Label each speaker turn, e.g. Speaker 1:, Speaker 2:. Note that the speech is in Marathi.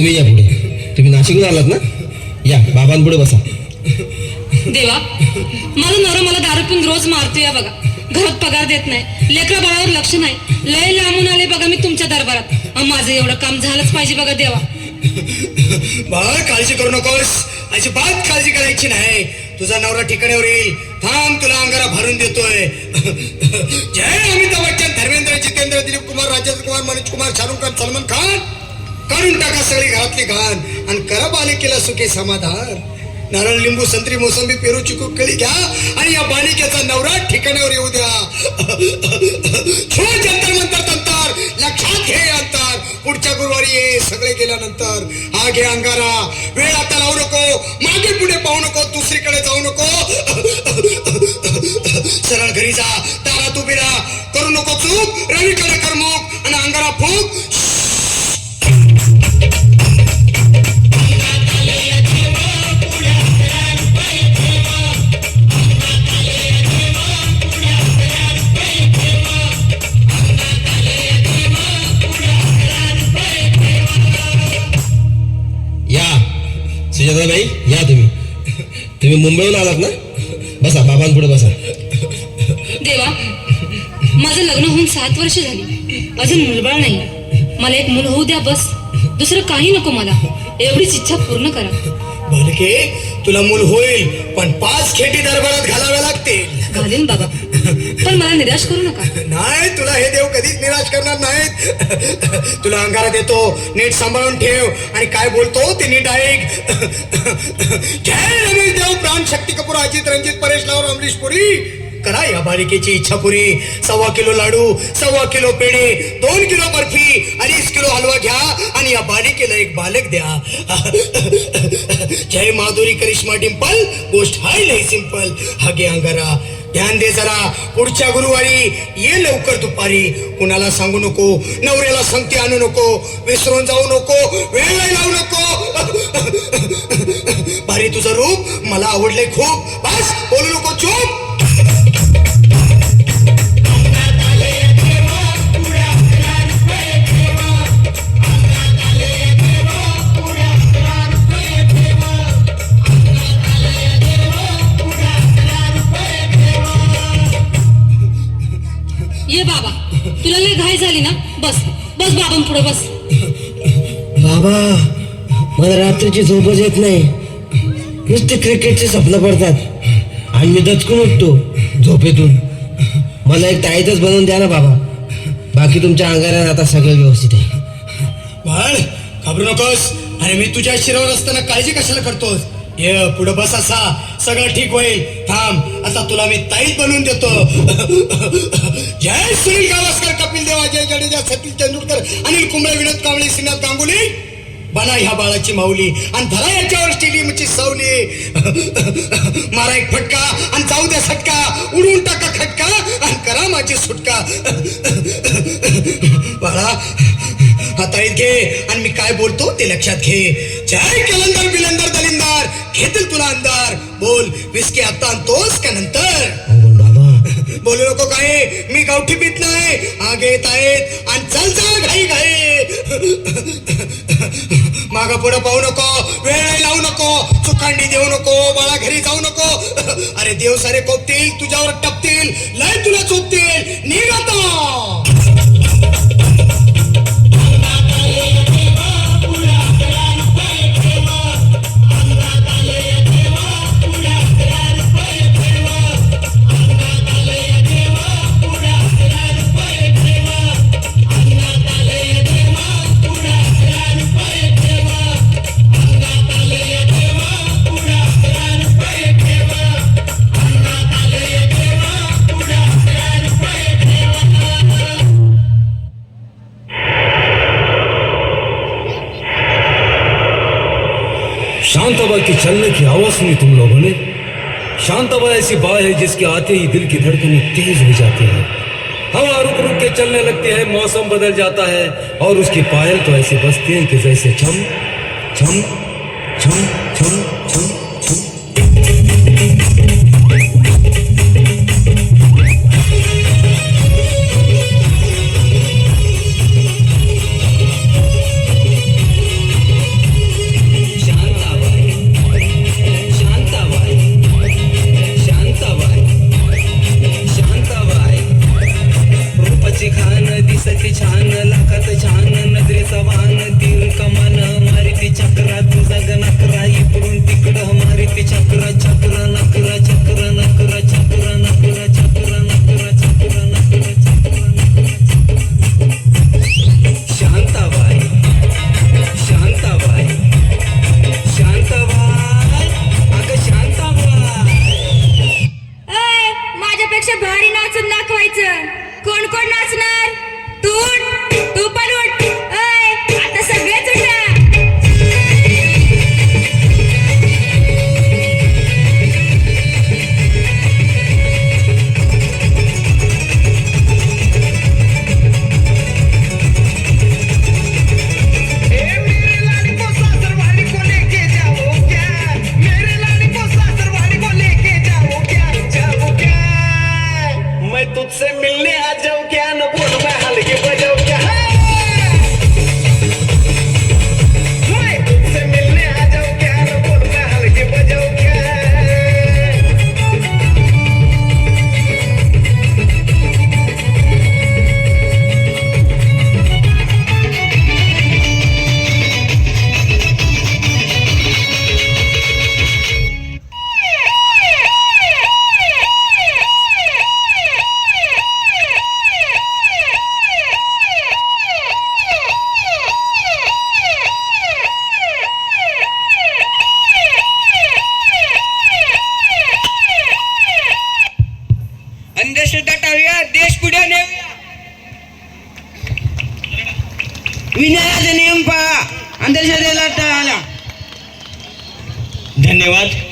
Speaker 1: तुम्ही या पुढे. तुम्ही नाशिकहून आलात ना? या बाबांपुढे बसा.
Speaker 2: देवा, माझा नवरा मला दारू पिऊन रोज मारतो या बघा. घरात पगार देत नाही, लेकरा बाळावर लक्ष नाही. लय लांबून आले बघा मी तुमच्या दरबारात. माझं एवढं काम झालंच पाहिजे बघा देवा.
Speaker 3: बाळ, काळजी करू नकोस. अजिबात काळजी करायची नाही. तुझा नवरा ठिकाण्यावर येईल. थांब, तुला अंगारा भरून देतोय. जय अमिताभ बच्चन, धर्मेंद्र, जितेंद्र, दिलीप कुमार, राजेंद्र कुमार, मनोज कुमार, शाहरुख खान, सलमान खान. काढून टाका सगळी घरातली घाण आणि करा बालिकेला सुखी समाधान. नारळ, लिंबू, संत्री, मोसंबी, पेरू, चिकू, केळी घ्या आणि या बालिकेचा नवरा ठिकाण्यावर येऊ द्या. छोड जंतर मंतर तंतर, लक्षात घे अंतर. पुढच्या गुरुवारी ये, सगळे गेल्यानंतर. हा घे अंगारा. वेळ आता लावू नको, मागे पुढे पाहू नको, दुसरीकडे जाऊ नको. सरळ घरी जा, दारात उभी राहा. करू नको चूक, रवीकडे करमूक आणि अंगारा फूक.
Speaker 1: सुजाताबाई, या तुम्ही मुंबईहून आलात ना? बसा, बाबांपुढे बसा.
Speaker 2: देवा, माझं लग्न होऊन 7 वर्ष झाली, अजून मुलबाळ नाही. मला एक मूल होऊ द्या बस. दुसरं काही नको मला. एवढीच इच्छा पूर्ण करा.
Speaker 3: बालके, तुला मूल होईल, पण 5 खेटी दरबारात घालाव्या लागतील.
Speaker 2: घालेन बाबा, पण मला निराश करू नका.
Speaker 3: नाही, तुला हे देव कधीच निराश करणार नाहीत. तुला अंगारा देतो, नीट सांभाळून ठेव आणि काय बोलतो ते नीट ऐक. जय रमेश देव, प्राण, शक्ती कपूर, अजित, रंजित, परेश लावर, अमरीश पुरी. करा या बालिकेची इच्छा पुरी. 1.25 किलो लाडू, 1.25 किलो पेढे, 2 किलो बर्फी, 2.5 किलो हलवा घ्या आणि या बालिकेला एक बालक द्या. जय माधुरी, करिश्मा, डिंपल, गोष्ट हाय लय सिंपल. हा घे अंगारा. ध्यान दे जरा. पुढच्या गुरुवारी ये लवकर दुपारी. कुणाला सांगू नको, नवऱ्याला संगती आणू नको, विसरून जाऊ नको, वेळ लावू नको. भारी तुझं रूप मला आवडलंय खूप. बस, बोलू नको, चूप.
Speaker 2: ये बाबा, तुला लय घाई झाली ना? बस बस बाबांपुढे बस.
Speaker 1: बाबा, मला रात्रीची झोपच येत नाही. नुसते क्रिकेटचे स्वप्न पडतात आणि मी दचकून उठतो झोपेतून. मला एक ताईतच बनवून द्या ना बाबा. बाकी तुमच्या अंगारात आता सगळं व्यवस्थित आहे.
Speaker 3: बाळ, घाबरू नकोस. अरे मी तुझ्या शिरावर असताना काळजी कशाला करतोस? ये पुढे बस, असा सगळं ठीक होईल. थांब, आता तुला मी ताईत बनवून देतो. जय सुनील गावस्कर, कपिल देव, अजय जडेजा, सतीश तेंडुलकर, अनिल कुंबळे, विनोद कांबळे, श्रीनाथ गांगुली. बना ह्या बाळाची माऊली आणि धरा याच्यावर स्टेडियमची सावली. मारा एक फटका आणि जाऊ द्या सटका. उडवून टाका खटका आणि करा माझी सुटका. बाळा, आता घे आणि मी काय बोलतो ते लक्षात घे. जय कलंदर, बिलंदर, दलिंदार, घेतील तुला अंधार. बोल, विस्की आता आणतोस का नंतर? बोलू नको काय, मी गावठी पीत नाही. आगे येत आहेत आणि चल चल घाई घाई. माग पुढे पाहू नको, वेळ लावू नको, चुकांडी देऊ नको, बाळा घरी जाऊ नको. अरे देव सारे कोपतील, तुझ्यावर टपतील, लय तुला चोपतील. निघ आता.
Speaker 4: शांताबाई के चलने की आवाज सुनी तुम लोगों ने? शांताबाई ऐसी बाई है जिसके आते ही दिल की धड़कनें तेज हो जाती है. हवा रुक रुक के चलने लगती है, मौसम बदल जाता है और उसकी पायल तो ऐसे बजती है कि जैसे छम छम छम छम छम छम.
Speaker 5: नाचायचं. कोण कोण नाचणार? तू उठ, तू पण उठ. ऐ, आता सगळेच उठा.
Speaker 6: मैं तुझसे मिलने आ जाऊं क्या, न बोल मैं हल्के बजाऊं क्या. मैं तुझसे मिलने आ जाऊं क्या, न बोल मैं हल्के बजाऊं क्या.
Speaker 7: अंधश्रद्धा टाळूया, देश पुढे नेऊया.
Speaker 1: विनयाचा नियम पाळा, अंधश्रद्धेला टाळा.
Speaker 3: धन्यवाद.